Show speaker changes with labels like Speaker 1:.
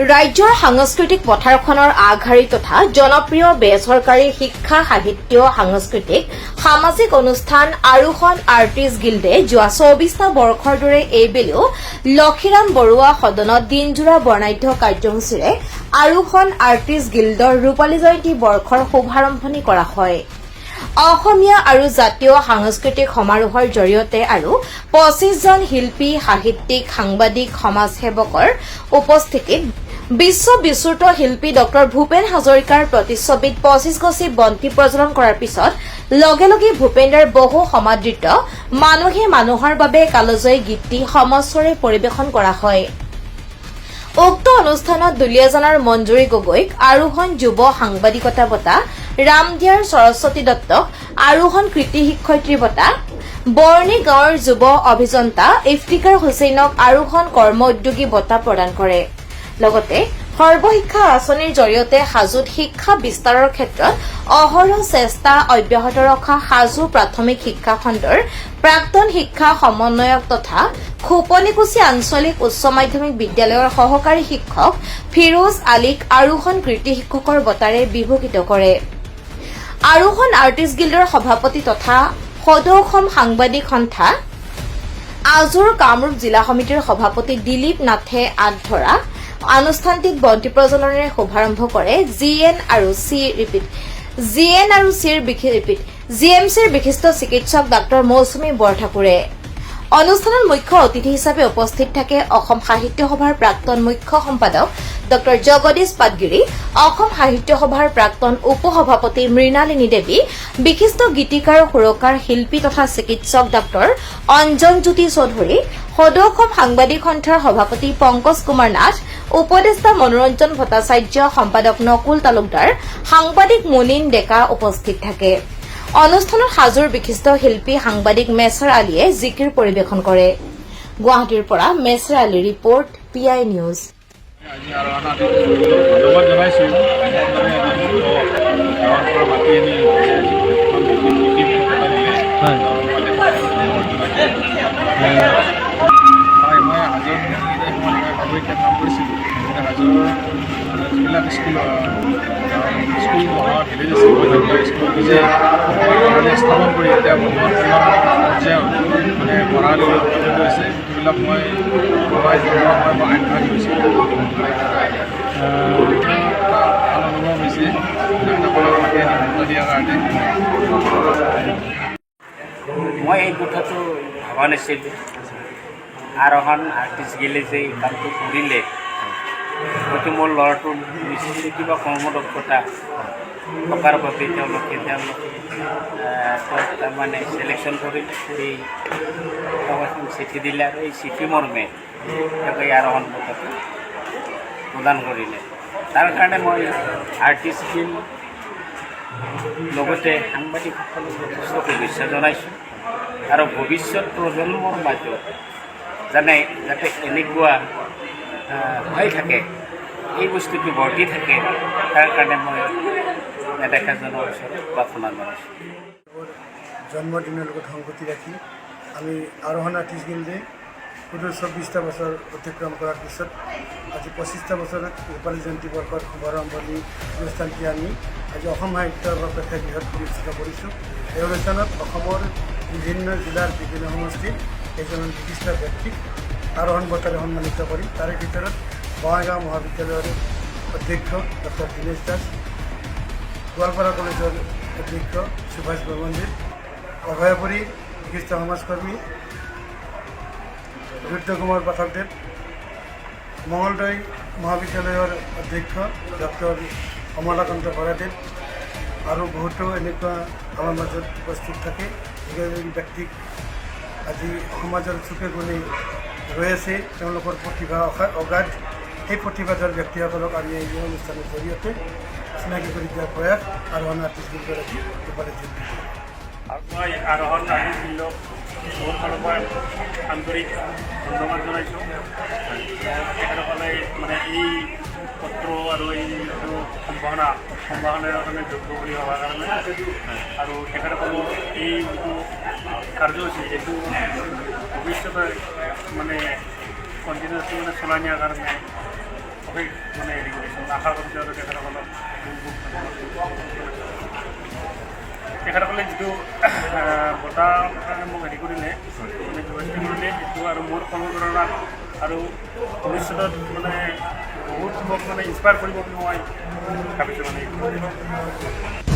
Speaker 1: ৰাজ্যৰ সাংস্কৃতিক পথাৰখনৰ আগশাৰী তথা জনপ্ৰিয় বেচৰকাৰী শিক্ষা সাহিত্য সাংস্কৃতিক সামাজিক অনুষ্ঠান আৰোহণ আৰ্টিষ্ট গিল্ডে যোৱা ২৪টা বৰ্ষৰ দৰে এইবেলিও লক্ষীৰাম বৰুৱা সদনত দিনজোৰা বৰ্ণাঢ্য কাৰ্যসূচীৰে আৰোহণ আৰ্টিষ্ট গিল্ডৰ ৰূপালী জয়ন্তী বৰ্ষৰ শুভাৰম্ভণি কৰা হয়। অসমীয়া আৰু জাতীয় সাংস্কৃতিক সমাৰোহৰ জৰিয়তে আৰু ২৫জন শিল্পী সাহিত্যিক সাংবাদিক সমাজসেৱকৰ উপস্থিতিত বিশ্ববিশ্ৰুত শিল্পী ড ভূপেন হাজৰিকাৰ প্ৰতিচ্ছবিত ২৫ গছি বন্তি প্ৰজ্বলন কৰাৰ পিছত লগে লগে ভূপেন্দ্ৰৰ বহু সমাদৃত মানুহে মানুহৰ বাবে কালজয়ী গীতটি সমস্বৰে পৰিৱেশন কৰা হয়। উক্ত অনুষ্ঠানত দুলীয়াজানৰ মঞ্জুৰী গগৈক আৰোহণ যুৱ সাংবাদিকতা বঁটা, ৰামদিয়াৰ সৰস্বতী দত্তক আৰোহণ কৃতি শিক্ষয়িত্ৰী বঁটা, বৰ্ণী গাঁৱৰ যুৱ অভিযন্তা ইফতিকাৰ হুছেইনক আৰোহণ কৰ্ম উদ্যোগী বঁটা প্ৰদান কৰে। লগতে সৰ্বশিক্ষা আঁচনিৰ জৰিয়তে হাজোত শিক্ষা বিস্তাৰৰ ক্ষেত্ৰত অহৰহ চেষ্টা অব্যাহত ৰখা হাজো প্ৰাথমিক শিক্ষা খণ্ডৰ প্ৰাক্তন শিক্ষা সমন্বয়ক তথা খোপনিকুছি আঞ্চলিক উচ্চ মাধ্যমিক বিদ্যালয়ৰ সহকাৰী শিক্ষক ফিৰোজ আলীক আৰোহণ কৃতি শিক্ষকৰ বঁটাৰে বিভূষিত কৰে। আৰোহণ আৰ্টিষ্ট গিল্ডৰ সভাপতি তথা সদৌ অসম সাংবাদিক সন্থা আজোৰ কামৰূপ জিলা সমিতিৰ সভাপতি দিলীপ নাথে আগধৰা আনুষ্ঠানিক বন্তি প্ৰজ্বলনেৰে শুভাৰম্ভ কৰে জি এম চিৰ বিশিষ্ট চিকিৎসক ডাঃ মৌচুমী বৰঠাকুৰে। অনুষ্ঠানত মুখ্য অতিথি হিচাপে উপস্থিত থাকে অসম সাহিত্য সভাৰ প্ৰাক্তন মুখ্য সম্পাদক ডঃ জগদীশ পাটগিৰি, অসম সাহিত্য সভাৰ প্ৰাক্তন উপসভাপতি মৃণালিনী দেৱী, বিশিষ্ট গীতিকাৰ সুৰকাৰ শিল্পী তথা চিকিৎসক ডাঃ অঞ্জন জ্যোতি চৌধুৰী, সদৌ অসম সাংবাদিক সন্থাৰ সভাপতি পংকজ কুমাৰ নাথ, উপদেষ্টা মনোৰঞ্জন ভট্টাচাৰ্য, সম্পাদক নকুল তালুকদাৰ, সাংবাদিক মুনিন ডেকা উপস্থিত থাকে। অনুষ্ঠানত হাজোৰ বিশিষ্ট শিল্পী সাংবাদিক মেছৰ আলীয়ে জিকিৰ পৰিৱেশন কৰে। গুৱাহাটীৰ পৰা মেছৰ আলী ৰিপৰ্ট PI নিউজ।
Speaker 2: যিবিলাক স্কুল ভিলেজ স্থাপন কৰি এতিয়া বৰ্তমান পৰ্যায়ত মানে পঢ়ালৈ হৈছে সেইবিলাক মই আগভাগ লৈছোঁ। ভাল অনুভৱ হৈছে মাতি আনি গুৰুত্ব দিয়াৰ কাৰণে।
Speaker 3: মই এই কথাটো ভবা নাছিলোঁ। আৰোহণ আৰ্টিষ্ট গিলে যে কামটো কৰিলে হয়তো মোৰ ল'ৰাটোৰ নিশ্চয় কিবা কৰ্মদক্ষতা থকাৰ বাবে তেওঁলোকে তাৰমানে চিলেকশ্যন কৰিলে, এই এখন চিঠি দিলে আৰু এই চিঠি মৰ্মে তেওঁক এই আৰোহণ বঁটাটো প্ৰদান কৰিলে। তাৰ কাৰণে মই আৰ্টিষ্ট গিল লগতে সাংবাদিকসকলক যথেষ্ট শুভেচ্ছা জনাইছোঁ আৰু ভৱিষ্যত প্ৰজন্মৰ মাজত যাতে এনেকুৱা হৈ থাকে, এই বস্তুটো বৰ্তি থাকে, তাৰ কাৰণে মই নেদেখাজনৰ ওচৰত প্ৰাৰ্থনা জনাইছোঁ।
Speaker 4: জন্মদিনৰ লগত সংগতি ৰাখি আমি আৰোহণ আৰ্টিষ্ট গিল্ডে সুদূৰ ২৪টা বছৰ অতিক্ৰম কৰাৰ পিছত আজি ২৫টা বছৰত ৰূপালী জয়ন্তী বৰ্ষৰ শুভাৰম্ভণি অনুষ্ঠানটি আমি আজি অসম সাহিত্য প্ৰেক্ষাগৃহত অনুষ্ঠিত কৰিছোঁ। এই অনুষ্ঠানত অসমৰ বিভিন্ন জিলাৰ বিভিন্ন সমষ্টিত কেইজনমান বিশিষ্ট ব্যক্তিক আৰোহণ বঁটাৰে সন্মানিত কৰি তাৰে ভিতৰত বঙাইগাঁও মহাবিদ্যালয়ৰ অধ্যক্ষ ডঃ দীনেশ দাস, গোৱালপাৰা কলেজৰ অধ্যক্ষ সুভাষ বৰ্মনজী, অভয়াপুৰী বিশিষ্ট সমাজকৰ্মী ৰুদ্ৰ কুমাৰ পাঠকদেৱ, মঙলদৈ মহাবিদ্যালয়ৰ অধ্যক্ষ ডঃ কমলাকান্ত বৰাদেৱ আৰু বহুতো এনেকুৱা আমাৰ মাজত উপস্থিত থাকে। যিকেইজন ব্যক্তিক আজি সমাজৰ চুকে কোণে ৰৈ আছে, তেওঁলোকৰ প্ৰতিভা অগাধ। সেই প্ৰতিভাধৰ ব্যক্তিসকলক আমি এই অনুষ্ঠানৰ জৰিয়তে চিনাকি কৰি দিয়াৰ প্ৰয়াস আৰোহণ আৰ্টিষ্ট গিল্ডৰ আজি ৰূপালী জয়ন্তী।
Speaker 5: মই আৰোহণ আৰ্টিষ্ট গিল্ডক মোৰ ফালৰ পৰা আন্তৰিক ধন্যবাদ জনাইছোঁ। তেখেতসকলে মানে এই পত্ৰ আৰু এই সম্ভাৱনাৰ কাৰণে যোগ্য বুলি ভবাৰ কাৰণে আৰু তেখেতসকলৰ এই যিটো কাৰ্যসূচী এইটো ভৱিষ্যতে মানে কণ্টিনিউছলি মানে চলাই নিয়াৰ কাৰণে অশেষ মানে হেৰি কৰিছোঁ আশা কৰিছোঁ আৰু তেখেতসকলক তেখেতসকলে যিটো বঁটা কাৰণে মোক হেৰি কৰিলে মানে ব্যৱস্থা কৰিলে সেইটো আৰু মোৰ কৰ্মপ্ৰেৰণা আৰু ভৱিষ্যতত মানে বহুত মোক মানে ইনস্পায়াৰ কৰিব বুলি মই ভাবিছোঁ মানে